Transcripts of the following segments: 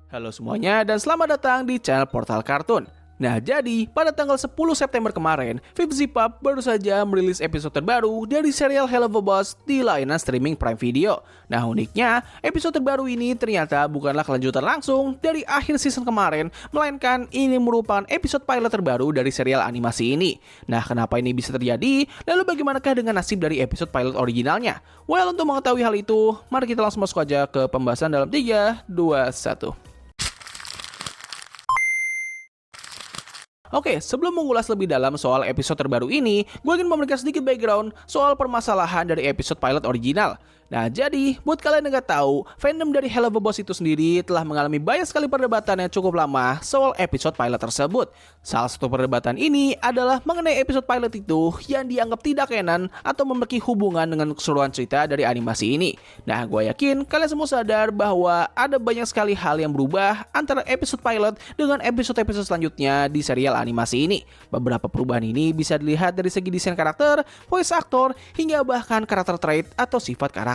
Halo semuanya dan selamat datang di channel Portal Kartun. Nah jadi, pada tanggal 10 September kemarin, Vivziepop baru saja merilis episode terbaru dari serial Helluva Boss di layanan streaming Prime Video. Nah uniknya, episode terbaru ini ternyata bukanlah kelanjutan langsung dari akhir season kemarin, melainkan ini merupakan episode pilot terbaru dari serial animasi ini. Nah kenapa ini bisa terjadi? Lalu bagaimanakah dengan nasib dari episode pilot originalnya? Well, untuk mengetahui hal itu, mari kita langsung masuk aja ke pembahasan dalam 3, 2, 1. Oke, sebelum mengulas lebih dalam soal episode terbaru ini, gue ingin memberikan sedikit background soal permasalahan dari episode pilot original. Nah, jadi, buat kalian yang nggak tahu, fandom dari Helluva Boss itu sendiri telah mengalami banyak sekali perdebatan yang cukup lama soal episode pilot tersebut. Salah satu perdebatan ini adalah mengenai episode pilot itu yang dianggap tidak canon atau memiliki hubungan dengan keseluruhan cerita dari animasi ini. Nah, gue yakin kalian semua sadar bahwa ada banyak sekali hal yang berubah antara episode pilot dengan episode-episode selanjutnya di serial animasi ini. Beberapa perubahan ini bisa dilihat dari segi desain karakter, voice actor, hingga bahkan karakter trait atau sifat karakter.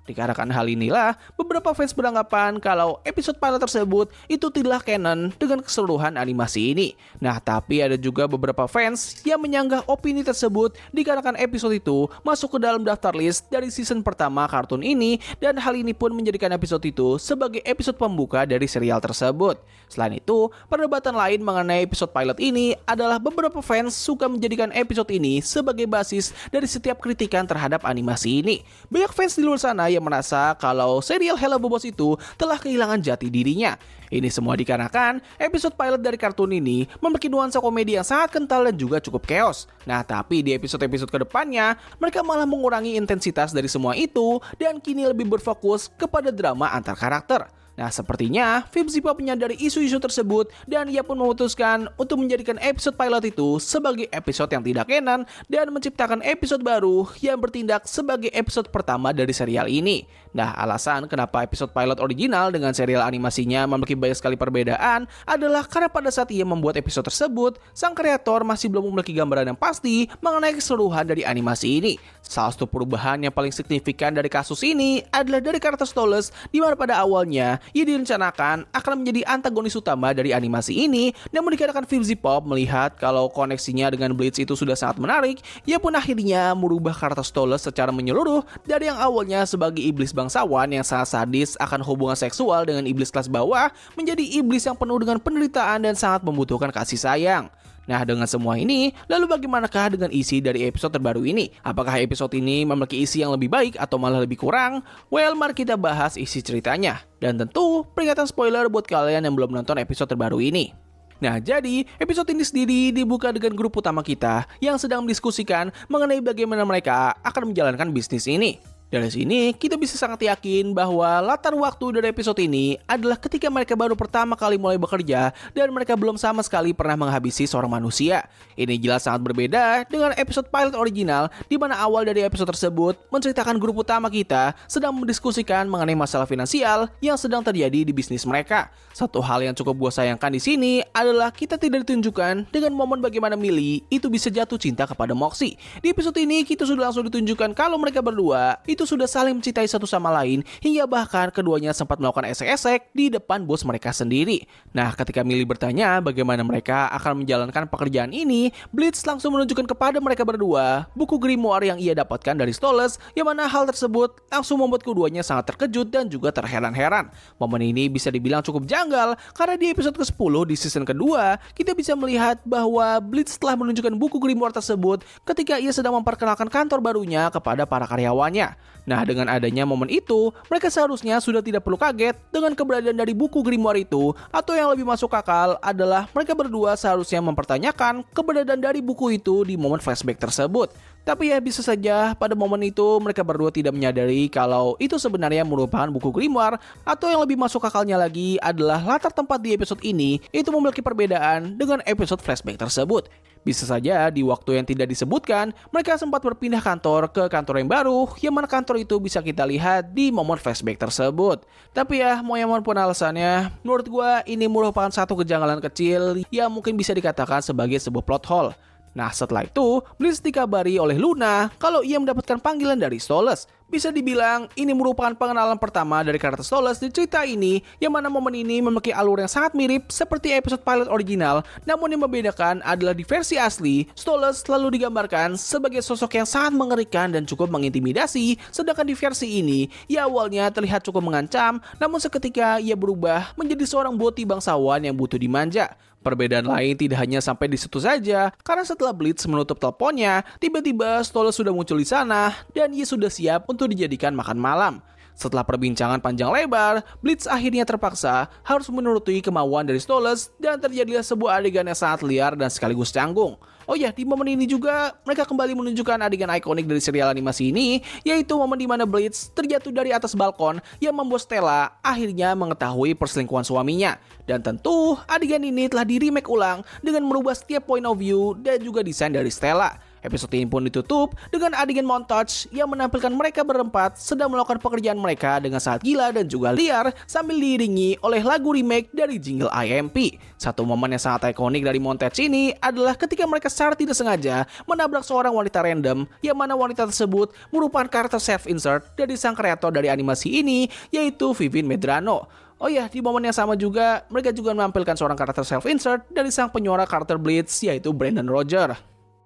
Dikarenakan hal inilah, beberapa fans beranggapan kalau episode pilot tersebut itu tidaklah canon dengan keseluruhan animasi ini. Nah, tapi ada juga beberapa fans yang menyanggah opini tersebut dikarenakan episode itu masuk ke dalam daftar list dari season pertama kartun ini, dan hal ini pun menjadikan episode itu sebagai episode pembuka dari serial tersebut. Selain itu, perdebatan lain mengenai episode pilot ini adalah beberapa fans suka menjadikan episode ini sebagai basis dari setiap kritikan terhadap animasi ini. Banyak fans di luar sana yang merasa kalau serial Helluva Boss itu telah kehilangan jati dirinya. Ini semua dikarenakan episode pilot dari kartun ini memiliki nuansa komedi yang sangat kental dan juga cukup chaos. Nah, tapi di episode-episode kedepannya, mereka malah mengurangi intensitas dari semua itu dan kini lebih berfokus kepada drama antar karakter. Nah, sepertinya Vivziepop menyadari isu-isu tersebut dan ia pun memutuskan untuk menjadikan episode pilot itu sebagai episode yang tidak canon dan menciptakan episode baru yang bertindak sebagai episode pertama dari serial ini. Nah, alasan kenapa episode pilot original dengan serial animasinya memiliki banyak sekali perbedaan adalah karena pada saat ia membuat episode tersebut, sang kreator masih belum memiliki gambaran yang pasti mengenai keseluruhan dari animasi ini. Salah satu perubahan yang paling signifikan dari kasus ini adalah dari karakter Stolas, di mana pada awalnya ia direncanakan akan menjadi antagonis utama dari animasi ini, namun dikarenakan Vivziepop melihat kalau koneksinya dengan Bleach itu sudah sangat menarik, ia pun akhirnya merubah karakter Stolas secara menyeluruh dari yang awalnya sebagai iblis bangsawan yang sangat sadis akan hubungan seksual dengan iblis kelas bawah menjadi iblis yang penuh dengan penderitaan dan sangat membutuhkan kasih sayang. Nah, dengan semua ini, lalu bagaimanakah dengan isi dari episode terbaru ini? Apakah episode ini memiliki isi yang lebih baik atau malah lebih kurang? Well, mari kita bahas isi ceritanya. Dan tentu, peringatan spoiler buat kalian yang belum nonton episode terbaru ini. Nah, jadi episode ini sendiri dibuka dengan grup utama kita yang sedang mendiskusikan mengenai bagaimana mereka akan menjalankan bisnis ini. Dari sini, kita bisa sangat yakin bahwa latar waktu dari episode ini adalah ketika mereka baru pertama kali mulai bekerja dan mereka belum sama sekali pernah menghabisi seorang manusia. Ini jelas sangat berbeda dengan episode pilot original, di mana awal dari episode tersebut menceritakan grup utama kita sedang mendiskusikan mengenai masalah finansial yang sedang terjadi di bisnis mereka. Satu hal yang cukup gue sayangkan di sini adalah kita tidak ditunjukkan dengan momen bagaimana Millie itu bisa jatuh cinta kepada Moxie. Di episode ini kita sudah langsung ditunjukkan kalau mereka berdua itu sudah saling mencintai satu sama lain, hingga bahkan keduanya sempat melakukan esek-esek di depan bos mereka sendiri. Nah, ketika Millie bertanya bagaimana mereka akan menjalankan pekerjaan ini, Bleach langsung menunjukkan kepada mereka berdua buku grimoire yang ia dapatkan dari Stolas, yang mana hal tersebut langsung membuat keduanya sangat terkejut dan juga terheran-heran. Momen ini bisa dibilang cukup janggal karena di episode ke-10 di season kedua, kita bisa melihat bahwa Bleach telah menunjukkan buku grimoire tersebut ketika ia sedang memperkenalkan kantor barunya kepada para karyawannya. Nah, dengan adanya momen itu, mereka seharusnya sudah tidak perlu kaget dengan keberadaan dari buku grimoire itu, atau yang lebih masuk akal adalah mereka berdua seharusnya mempertanyakan keberadaan dari buku itu di momen flashback tersebut. Tapi ya bisa saja pada momen itu mereka berdua tidak menyadari kalau itu sebenarnya merupakan buku grimoire, atau yang lebih masuk akalnya lagi adalah latar tempat di episode ini itu memiliki perbedaan dengan episode flashback tersebut. Bisa saja di waktu yang tidak disebutkan, mereka sempat berpindah kantor ke kantor yang baru, yang mana kantor itu bisa kita lihat di momen flashback tersebut. Tapi ya, mau yang pun alasannya, menurut gua ini merupakan satu kejanggalan kecil yang mungkin bisa dikatakan sebagai sebuah plot hole. Nah, setelah itu, Bleach dikabari oleh Luna kalau ia mendapatkan panggilan dari Stolas. Bisa dibilang ini merupakan pengenalan pertama dari karakter Stolas di cerita ini, yang mana momen ini memiliki alur yang sangat mirip seperti episode pilot original, namun yang membedakan adalah di versi asli, Stolas selalu digambarkan sebagai sosok yang sangat mengerikan dan cukup mengintimidasi, sedangkan di versi ini, ia awalnya terlihat cukup mengancam, namun seketika ia berubah menjadi seorang boti bangsawan yang butuh dimanja. Perbedaan lain tidak hanya sampai di situ saja, karena setelah Blitz menutup teleponnya, tiba-tiba Stolas sudah muncul di sana dan ia sudah siap untuk dijadikan makan malam. Setelah perbincangan panjang lebar, Blitz akhirnya terpaksa harus menuruti kemauan dari Stolas dan terjadilah sebuah adegan yang sangat liar dan sekaligus canggung. Oh ya, di momen ini juga mereka kembali menunjukkan adegan ikonik dari serial animasi ini, yaitu momen di mana Blitz terjatuh dari atas balkon yang membuat Stella akhirnya mengetahui perselingkuhan suaminya. Dan tentu adegan ini telah di-remake ulang dengan merubah setiap point of view dan juga desain dari Stella. Episode ini pun ditutup dengan adegan montage yang menampilkan mereka berempat sedang melakukan pekerjaan mereka dengan sangat gila dan juga liar sambil diiringi oleh lagu remake dari jingle IMP. Satu momen yang sangat ikonik dari montage ini adalah ketika mereka secara tidak sengaja menabrak seorang wanita random, yang mana wanita tersebut merupakan karakter self-insert dari sang kreator dari animasi ini, yaitu Vivien Medrano. Oh ya, di momen yang sama juga, mereka juga menampilkan seorang karakter self-insert dari sang penyuara karakter Blitz, yaitu Brandon Roger.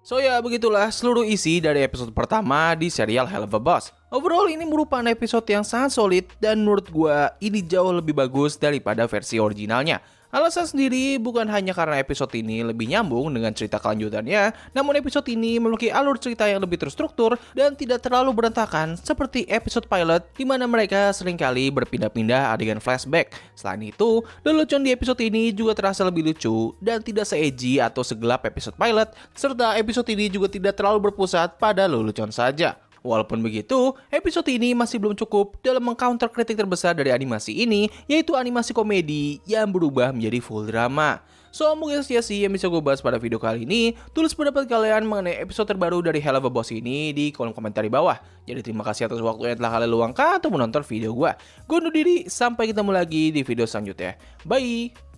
So ya, begitulah seluruh isi dari episode pertama di serial Helluva Boss. Overall ini merupakan episode yang sangat solid dan menurut gua ini jauh lebih bagus daripada versi originalnya. Alasan sendiri bukan hanya karena episode ini lebih nyambung dengan cerita kelanjutannya, namun episode ini memiliki alur cerita yang lebih terstruktur dan tidak terlalu berantakan seperti episode pilot di mana mereka seringkali berpindah-pindah adegan flashback. Selain itu, lelucon di episode ini juga terasa lebih lucu dan tidak se-edgy atau segelap episode pilot, serta episode ini juga tidak terlalu berpusat pada lelucon saja. Walaupun begitu, episode ini masih belum cukup dalam mengcounter kritik terbesar dari animasi ini, yaitu animasi komedi yang berubah menjadi full drama. So, mungkin sih yang bisa gue bahas pada video kali ini. Tulis pendapat kalian mengenai episode terbaru dari Helluva Boss ini di kolom komentar di bawah. Jadi terima kasih atas waktu yang telah kalian luangkan untuk menonton video gue. Gue undur diri, sampai ketemu lagi di video selanjutnya. Bye!